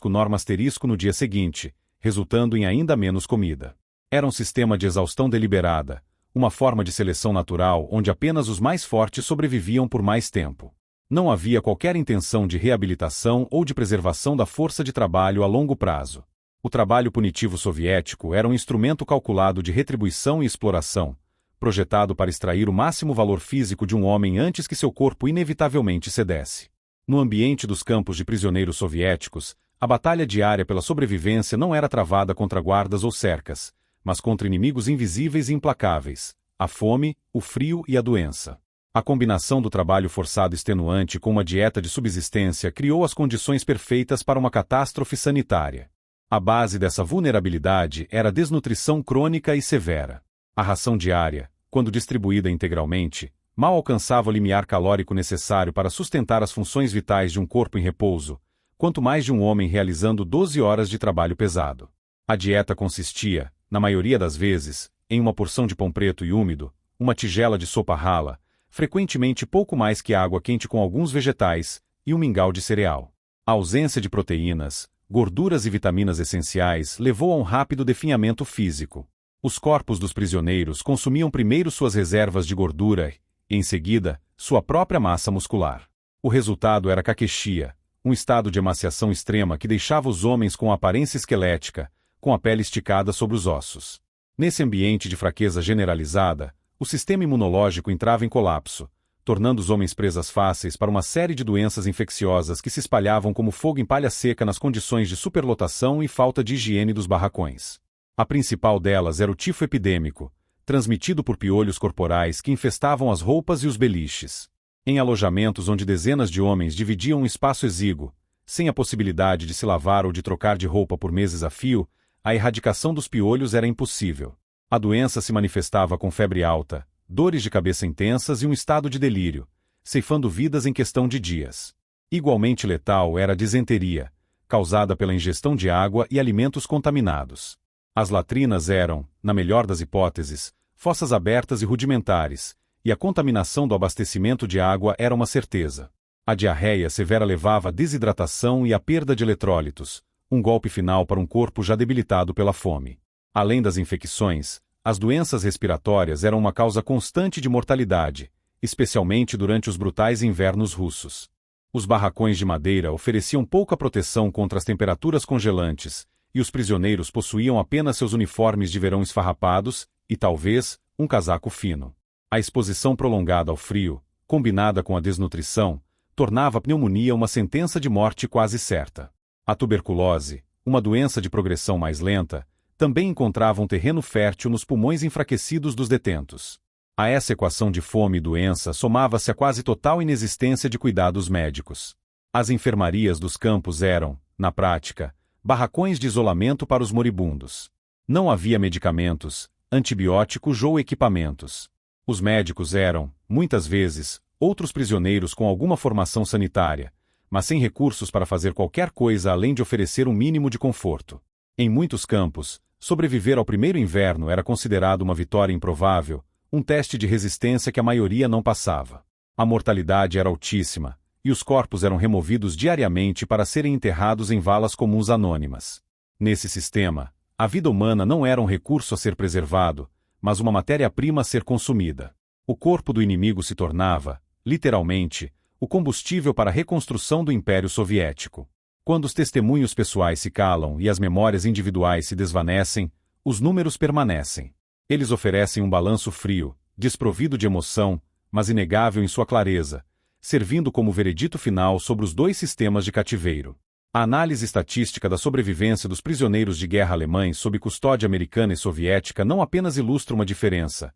norma no dia seguinte, resultando em ainda menos comida. Era um sistema de exaustão deliberada, uma forma de seleção natural onde apenas os mais fortes sobreviviam por mais tempo. Não havia qualquer intenção de reabilitação ou de preservação da força de trabalho a longo prazo. O trabalho punitivo soviético era um instrumento calculado de retribuição e exploração, projetado para extrair o máximo valor físico de um homem antes que seu corpo inevitavelmente cedesse. No ambiente dos campos de prisioneiros soviéticos, a batalha diária pela sobrevivência não era travada contra guardas ou cercas, mas contra inimigos invisíveis e implacáveis: a fome, o frio e a doença. A combinação do trabalho forçado extenuante com uma dieta de subsistência criou as condições perfeitas para uma catástrofe sanitária. A base dessa vulnerabilidade era a desnutrição crônica e severa. A ração diária, quando distribuída integralmente, mal alcançava o limiar calórico necessário para sustentar as funções vitais de um corpo em repouso, quanto mais de um homem realizando 12 horas de trabalho pesado. A dieta consistia, na maioria das vezes, em uma porção de pão preto e úmido, uma tigela de sopa rala, frequentemente pouco mais que água quente com alguns vegetais, e um mingau de cereal. A ausência de proteínas, gorduras e vitaminas essenciais levou a um rápido definhamento físico. Os corpos dos prisioneiros consumiam primeiro suas reservas de gordura e, em seguida, sua própria massa muscular. O resultado era caquexia, um estado de emaciação extrema que deixava os homens com aparência esquelética, com a pele esticada sobre os ossos. Nesse ambiente de fraqueza generalizada, o sistema imunológico entrava em colapso, tornando os homens presas fáceis para uma série de doenças infecciosas que se espalhavam como fogo em palha seca nas condições de superlotação e falta de higiene dos barracões. A principal delas era o tifo epidêmico, transmitido por piolhos corporais que infestavam as roupas e os beliches. Em alojamentos onde dezenas de homens dividiam um espaço exíguo, sem a possibilidade de se lavar ou de trocar de roupa por meses a fio, a erradicação dos piolhos era impossível. A doença se manifestava com febre alta, dores de cabeça intensas e um estado de delírio, ceifando vidas em questão de dias. Igualmente letal era a disenteria, causada pela ingestão de água e alimentos contaminados. As latrinas eram, na melhor das hipóteses, fossas abertas e rudimentares, e a contaminação do abastecimento de água era uma certeza. A diarreia severa levava à desidratação e à perda de eletrólitos, um golpe final para um corpo já debilitado pela fome. Além das infecções, as doenças respiratórias eram uma causa constante de mortalidade, especialmente durante os brutais invernos russos. Os barracões de madeira ofereciam pouca proteção contra as temperaturas congelantes, e os prisioneiros possuíam apenas seus uniformes de verão esfarrapados e, talvez, um casaco fino. A exposição prolongada ao frio, combinada com a desnutrição, tornava a pneumonia uma sentença de morte quase certa. A tuberculose, uma doença de progressão mais lenta, também encontrava um terreno fértil nos pulmões enfraquecidos dos detentos. A essa equação de fome e doença somava-se a quase total inexistência de cuidados médicos. As enfermarias dos campos eram, na prática, barracões de isolamento para os moribundos. Não havia medicamentos, antibióticos ou equipamentos. Os médicos eram, muitas vezes, outros prisioneiros com alguma formação sanitária, mas sem recursos para fazer qualquer coisa além de oferecer um mínimo de conforto. Em muitos campos, sobreviver ao primeiro inverno era considerado uma vitória improvável, um teste de resistência que a maioria não passava. A mortalidade era altíssima, e os corpos eram removidos diariamente para serem enterrados em valas comuns anônimas. Nesse sistema, a vida humana não era um recurso a ser preservado, mas uma matéria-prima a ser consumida. O corpo do inimigo se tornava, literalmente, o combustível para a reconstrução do Império Soviético. Quando os testemunhos pessoais se calam e as memórias individuais se desvanecem, os números permanecem. Eles oferecem um balanço frio, desprovido de emoção, mas inegável em sua clareza, servindo como veredito final sobre os dois sistemas de cativeiro. A análise estatística da sobrevivência dos prisioneiros de guerra alemães sob custódia americana e soviética não apenas ilustra uma diferença,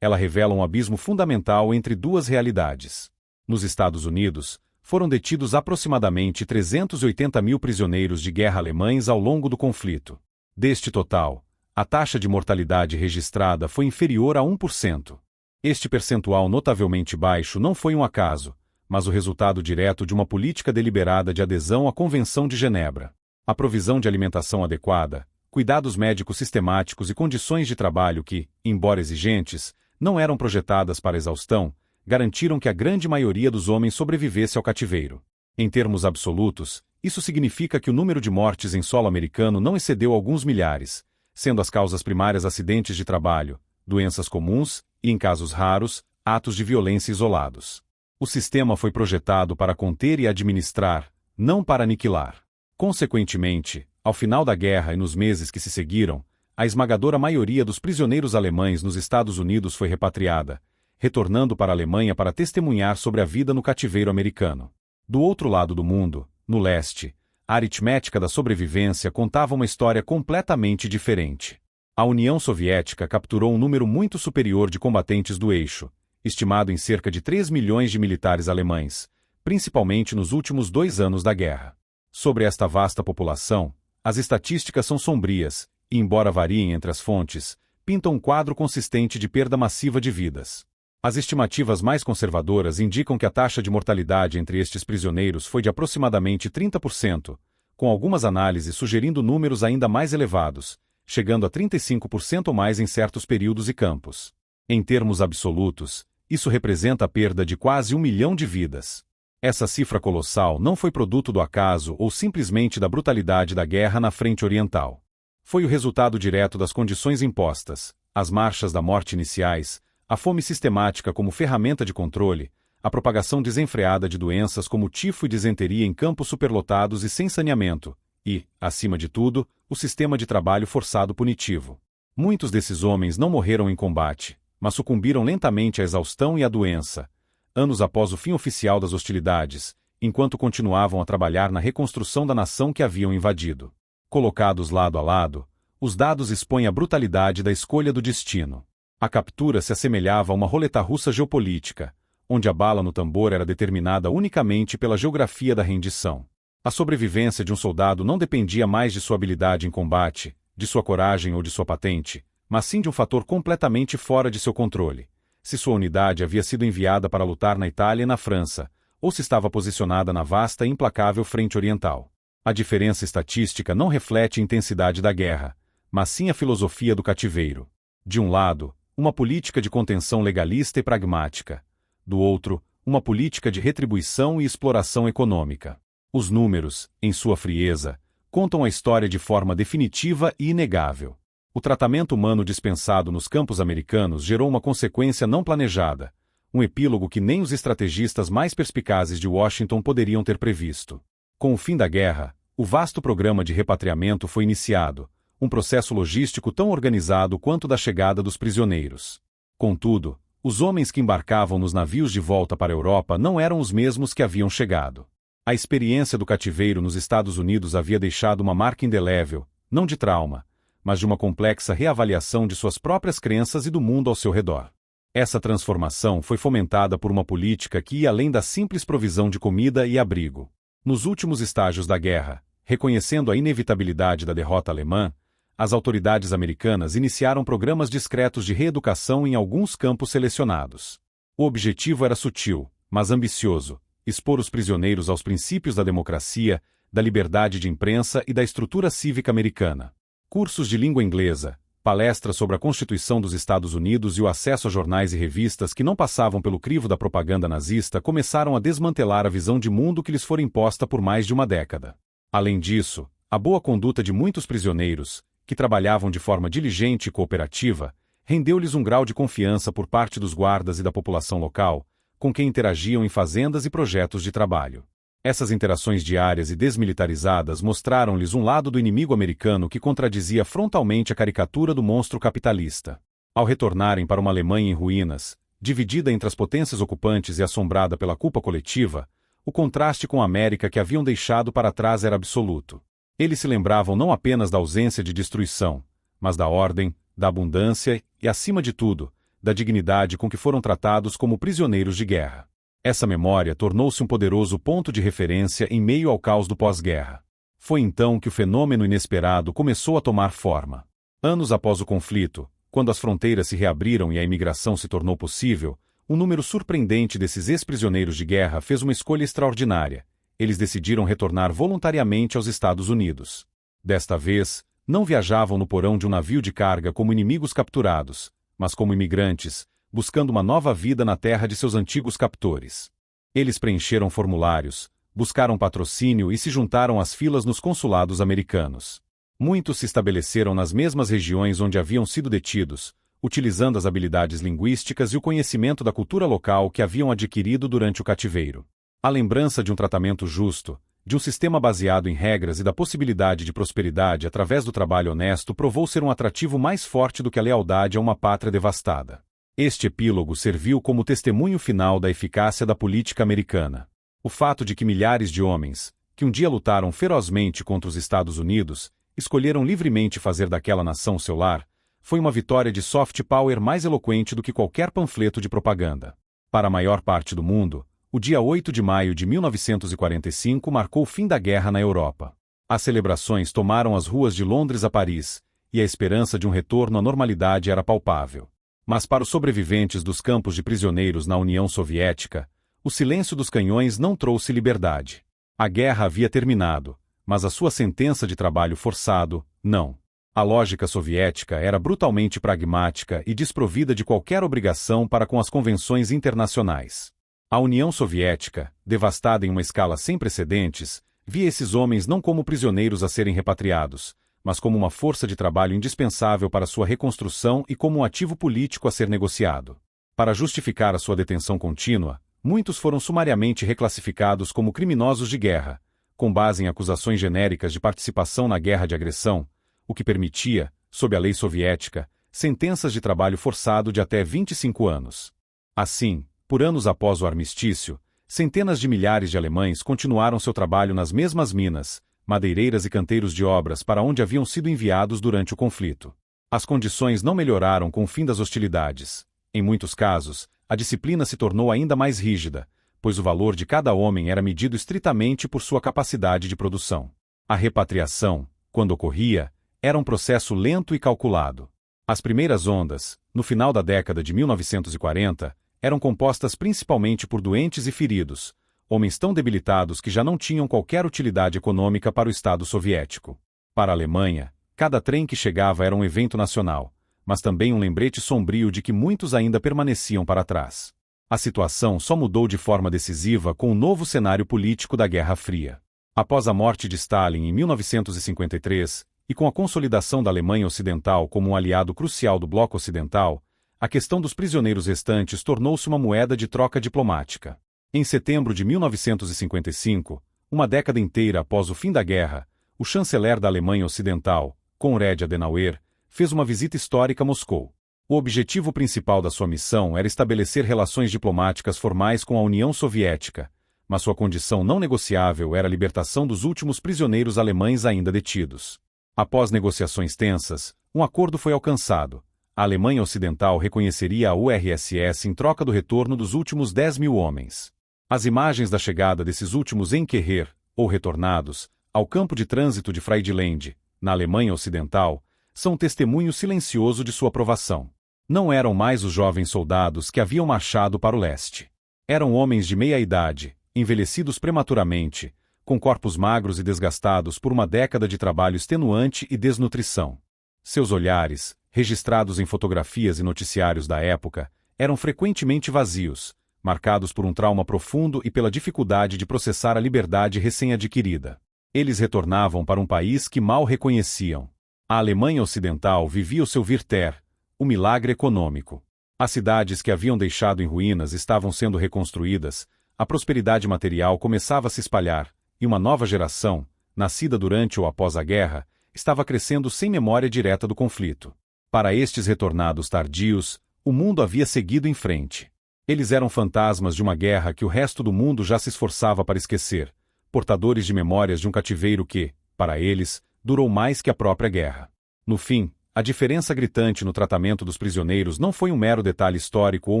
ela revela um abismo fundamental entre duas realidades. Nos Estados Unidos, foram detidos aproximadamente 380 mil prisioneiros de guerra alemães ao longo do conflito. Deste total, a taxa de mortalidade registrada foi inferior a 1%. Este percentual notavelmente baixo não foi um acaso, mas o resultado direto de uma política deliberada de adesão à Convenção de Genebra. A provisão de alimentação adequada, cuidados médicos sistemáticos e condições de trabalho que, embora exigentes, não eram projetadas para exaustão, garantiram que a grande maioria dos homens sobrevivesse ao cativeiro. Em termos absolutos, isso significa que o número de mortes em solo americano não excedeu alguns milhares, sendo as causas primárias acidentes de trabalho, doenças comuns e, em casos raros, atos de violência isolados. O sistema foi projetado para conter e administrar, não para aniquilar. Consequentemente, ao final da guerra e nos meses que se seguiram, a esmagadora maioria dos prisioneiros alemães nos Estados Unidos foi repatriada, retornando para a Alemanha para testemunhar sobre a vida no cativeiro americano. Do outro lado do mundo, no leste, a aritmética da sobrevivência contava uma história completamente diferente. A União Soviética capturou um número muito superior de combatentes do eixo, estimado em cerca de 3 milhões de militares alemães, principalmente nos últimos 2 anos da guerra. Sobre esta vasta população, as estatísticas são sombrias, e embora variem entre as fontes, pintam um quadro consistente de perda massiva de vidas. As estimativas mais conservadoras indicam que a taxa de mortalidade entre estes prisioneiros foi de aproximadamente 30%, com algumas análises sugerindo números ainda mais elevados, chegando a 35% ou mais em certos períodos e campos. Em termos absolutos, isso representa a perda de quase 1 milhão de vidas. Essa cifra colossal não foi produto do acaso ou simplesmente da brutalidade da guerra na frente oriental. Foi o resultado direto das condições impostas, as marchas da morte iniciais, a fome sistemática como ferramenta de controle, a propagação desenfreada de doenças como tifo e disenteria em campos superlotados e sem saneamento, e, acima de tudo, o sistema de trabalho forçado punitivo. Muitos desses homens não morreram em combate, mas sucumbiram lentamente à exaustão e à doença, anos após o fim oficial das hostilidades, enquanto continuavam a trabalhar na reconstrução da nação que haviam invadido. Colocados lado a lado, os dados expõem a brutalidade da escolha do destino. A captura se assemelhava a uma roleta russa geopolítica, onde a bala no tambor era determinada unicamente pela geografia da rendição. A sobrevivência de um soldado não dependia mais de sua habilidade em combate, de sua coragem ou de sua patente, mas sim de um fator completamente fora de seu controle: se sua unidade havia sido enviada para lutar na Itália e na França, ou se estava posicionada na vasta e implacável frente oriental. A diferença estatística não reflete a intensidade da guerra, mas sim a filosofia do cativeiro. De um lado, uma política de contenção legalista e pragmática. Do outro, uma política de retribuição e exploração econômica. Os números, em sua frieza, contam a história de forma definitiva e inegável. O tratamento humano dispensado nos campos americanos gerou uma consequência não planejada, um epílogo que nem os estrategistas mais perspicazes de Washington poderiam ter previsto. Com o fim da guerra, o vasto programa de repatriamento foi iniciado, um processo logístico tão organizado quanto da chegada dos prisioneiros. Contudo, os homens que embarcavam nos navios de volta para a Europa não eram os mesmos que haviam chegado. A experiência do cativeiro nos Estados Unidos havia deixado uma marca indelével, não de trauma, mas de uma complexa reavaliação de suas próprias crenças e do mundo ao seu redor. Essa transformação foi fomentada por uma política que ia além da simples provisão de comida e abrigo. Nos últimos estágios da guerra, reconhecendo a inevitabilidade da derrota alemã, as autoridades americanas iniciaram programas discretos de reeducação em alguns campos selecionados. O objetivo era sutil, mas ambicioso: expor os prisioneiros aos princípios da democracia, da liberdade de imprensa e da estrutura cívica americana. Cursos de língua inglesa, palestras sobre a Constituição dos Estados Unidos e o acesso a jornais e revistas que não passavam pelo crivo da propaganda nazista começaram a desmantelar a visão de mundo que lhes fora imposta por mais de uma década. Além disso, a boa conduta de muitos prisioneiros, que trabalhavam de forma diligente e cooperativa, rendeu-lhes um grau de confiança por parte dos guardas e da população local, com quem interagiam em fazendas e projetos de trabalho. Essas interações diárias e desmilitarizadas mostraram-lhes um lado do inimigo americano que contradizia frontalmente a caricatura do monstro capitalista. Ao retornarem para uma Alemanha em ruínas, dividida entre as potências ocupantes e assombrada pela culpa coletiva, o contraste com a América que haviam deixado para trás era absoluto. Eles se lembravam não apenas da ausência de destruição, mas da ordem, da abundância e, acima de tudo, da dignidade com que foram tratados como prisioneiros de guerra. Essa memória tornou-se um poderoso ponto de referência em meio ao caos do pós-guerra. Foi então que o fenômeno inesperado começou a tomar forma. Anos após o conflito, quando as fronteiras se reabriram e a imigração se tornou possível, um número surpreendente desses ex-prisioneiros de guerra fez uma escolha extraordinária. Eles decidiram retornar voluntariamente aos Estados Unidos. Desta vez, não viajavam no porão de um navio de carga como inimigos capturados, mas como imigrantes, buscando uma nova vida na terra de seus antigos captores. Eles preencheram formulários, buscaram patrocínio e se juntaram às filas nos consulados americanos. Muitos se estabeleceram nas mesmas regiões onde haviam sido detidos, utilizando as habilidades linguísticas e o conhecimento da cultura local que haviam adquirido durante o cativeiro. A lembrança de um tratamento justo, de um sistema baseado em regras e da possibilidade de prosperidade através do trabalho honesto provou ser um atrativo mais forte do que a lealdade a uma pátria devastada. Este epílogo serviu como testemunho final da eficácia da política americana. O fato de que milhares de homens, que um dia lutaram ferozmente contra os Estados Unidos, escolheram livremente fazer daquela nação seu lar, foi uma vitória de soft power mais eloquente do que qualquer panfleto de propaganda. Para a maior parte do mundo, o dia 8 de maio de 1945 marcou o fim da guerra na Europa. As celebrações tomaram as ruas de Londres a Paris, e a esperança de um retorno à normalidade era palpável. Mas para os sobreviventes dos campos de prisioneiros na União Soviética, o silêncio dos canhões não trouxe liberdade. A guerra havia terminado, mas a sua sentença de trabalho forçado, não. A lógica soviética era brutalmente pragmática e desprovida de qualquer obrigação para com as convenções internacionais. A União Soviética, devastada em uma escala sem precedentes, via esses homens não como prisioneiros a serem repatriados, mas como uma força de trabalho indispensável para sua reconstrução e como um ativo político a ser negociado. Para justificar a sua detenção contínua, muitos foram sumariamente reclassificados como criminosos de guerra, com base em acusações genéricas de participação na guerra de agressão, o que permitia, sob a lei soviética, sentenças de trabalho forçado de até 25 anos. Assim, por anos após o armistício, centenas de milhares de alemães continuaram seu trabalho nas mesmas minas, madeireiras e canteiros de obras para onde haviam sido enviados durante o conflito. As condições não melhoraram com o fim das hostilidades. Em muitos casos, a disciplina se tornou ainda mais rígida, pois o valor de cada homem era medido estritamente por sua capacidade de produção. A repatriação, quando ocorria, era um processo lento e calculado. As primeiras ondas, no final da década de 1940, eram compostas principalmente por doentes e feridos, homens tão debilitados que já não tinham qualquer utilidade econômica para o Estado soviético. Para a Alemanha, cada trem que chegava era um evento nacional, mas também um lembrete sombrio de que muitos ainda permaneciam para trás. A situação só mudou de forma decisiva com o novo cenário político da Guerra Fria. Após a morte de Stalin em 1953, e com a consolidação da Alemanha Ocidental como um aliado crucial do Bloco Ocidental, a questão dos prisioneiros restantes tornou-se uma moeda de troca diplomática. Em setembro de 1955, uma década inteira após o fim da guerra, o chanceler da Alemanha Ocidental, Konrad Adenauer, fez uma visita histórica a Moscou. O objetivo principal da sua missão era estabelecer relações diplomáticas formais com a União Soviética, mas sua condição não negociável era a libertação dos últimos prisioneiros alemães ainda detidos. Após negociações tensas, um acordo foi alcançado. A Alemanha Ocidental reconheceria a URSS em troca do retorno dos últimos 10.000 homens. As imagens da chegada desses últimos Endkehr, ou retornados, ao campo de trânsito de Friedland, na Alemanha Ocidental, são um testemunho silencioso de sua aprovação. Não eram mais os jovens soldados que haviam marchado para o leste. Eram homens de meia idade, envelhecidos prematuramente, com corpos magros e desgastados por uma década de trabalho extenuante e desnutrição. Seus olhares, registrados em fotografias e noticiários da época, eram frequentemente vazios, marcados por um trauma profundo e pela dificuldade de processar a liberdade recém-adquirida. Eles retornavam para um país que mal reconheciam. A Alemanha Ocidental vivia o seu Wirter, o milagre econômico. As cidades que haviam deixado em ruínas estavam sendo reconstruídas, a prosperidade material começava a se espalhar, e uma nova geração, nascida durante ou após a guerra, estava crescendo sem memória direta do conflito. Para estes retornados tardios, o mundo havia seguido em frente. Eles eram fantasmas de uma guerra que o resto do mundo já se esforçava para esquecer, portadores de memórias de um cativeiro que, para eles, durou mais que a própria guerra. No fim, a diferença gritante no tratamento dos prisioneiros não foi um mero detalhe histórico ou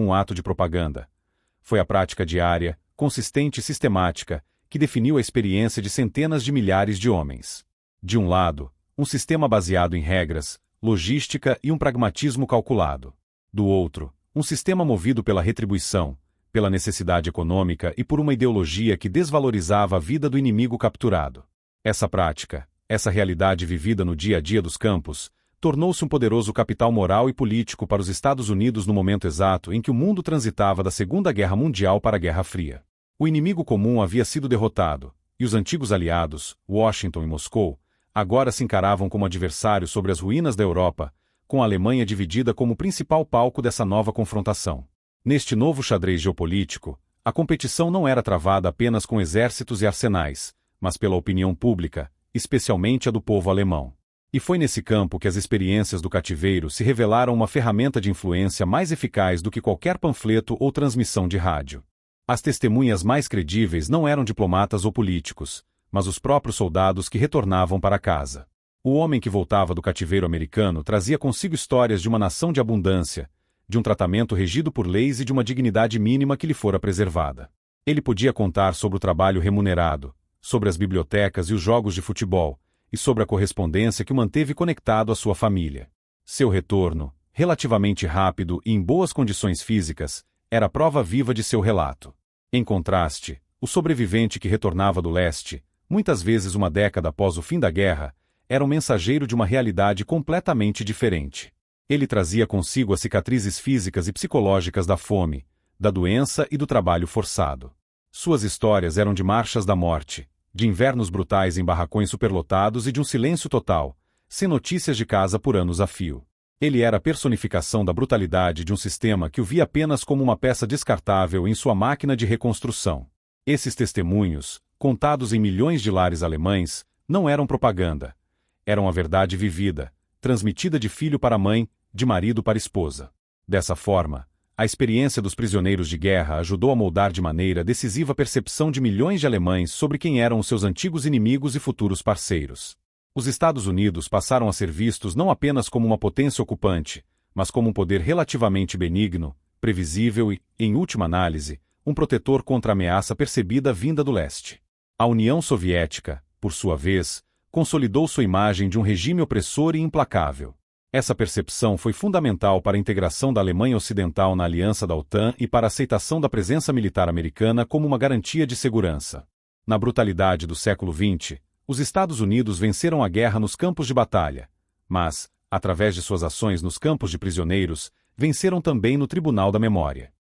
um ato de propaganda. Foi a prática diária, consistente e sistemática, que definiu a experiência de centenas de milhares de homens. De um lado, um sistema baseado em regras, logística e um pragmatismo calculado. Do outro, um sistema movido pela retribuição, pela necessidade econômica e por uma ideologia que desvalorizava a vida do inimigo capturado. Essa prática, essa realidade vivida no dia a dia dos campos, tornou-se um poderoso capital moral e político para os Estados Unidos no momento exato em que o mundo transitava da Segunda Guerra Mundial para a Guerra Fria. O inimigo comum havia sido derrotado, e os antigos aliados, Washington e Moscou, agora se encaravam como adversários sobre as ruínas da Europa, com a Alemanha dividida como principal palco dessa nova confrontação. Neste novo xadrez geopolítico, a competição não era travada apenas com exércitos e arsenais, mas pela opinião pública, especialmente a do povo alemão. E foi nesse campo que as experiências do cativeiro se revelaram uma ferramenta de influência mais eficaz do que qualquer panfleto ou transmissão de rádio. As testemunhas mais credíveis não eram diplomatas ou políticos, mas os próprios soldados que retornavam para casa. O homem que voltava do cativeiro americano trazia consigo histórias de uma nação de abundância, de um tratamento regido por leis e de uma dignidade mínima que lhe fora preservada. Ele podia contar sobre o trabalho remunerado, sobre as bibliotecas e os jogos de futebol, e sobre a correspondência que o manteve conectado à sua família. Seu retorno, relativamente rápido e em boas condições físicas, era prova viva de seu relato. Em contraste, o sobrevivente que retornava do leste, muitas vezes uma década após o fim da guerra, era um mensageiro de uma realidade completamente diferente. Ele trazia consigo as cicatrizes físicas e psicológicas da fome, da doença e do trabalho forçado. Suas histórias eram de marchas da morte, de invernos brutais em barracões superlotados e de um silêncio total, sem notícias de casa por anos a fio. Ele era a personificação da brutalidade de um sistema que o via apenas como uma peça descartável em sua máquina de reconstrução. Esses testemunhos, contados em milhões de lares alemães, não eram propaganda. Eram a verdade vivida, transmitida de filho para mãe, de marido para esposa. Dessa forma, a experiência dos prisioneiros de guerra ajudou a moldar de maneira decisiva a percepção de milhões de alemães sobre quem eram os seus antigos inimigos e futuros parceiros. Os Estados Unidos passaram a ser vistos não apenas como uma potência ocupante, mas como um poder relativamente benigno, previsível e, em última análise, um protetor contra a ameaça percebida vinda do leste. A União Soviética, por sua vez, consolidou sua imagem de um regime opressor e implacável. Essa percepção foi fundamental para a integração da Alemanha Ocidental na aliança da OTAN e para a aceitação da presença militar americana como uma garantia de segurança. Na brutalidade do século XX, os Estados Unidos venceram a guerra nos campos de batalha, mas, através de suas ações nos campos de prisioneiros, venceram também no Tribunal da Memória.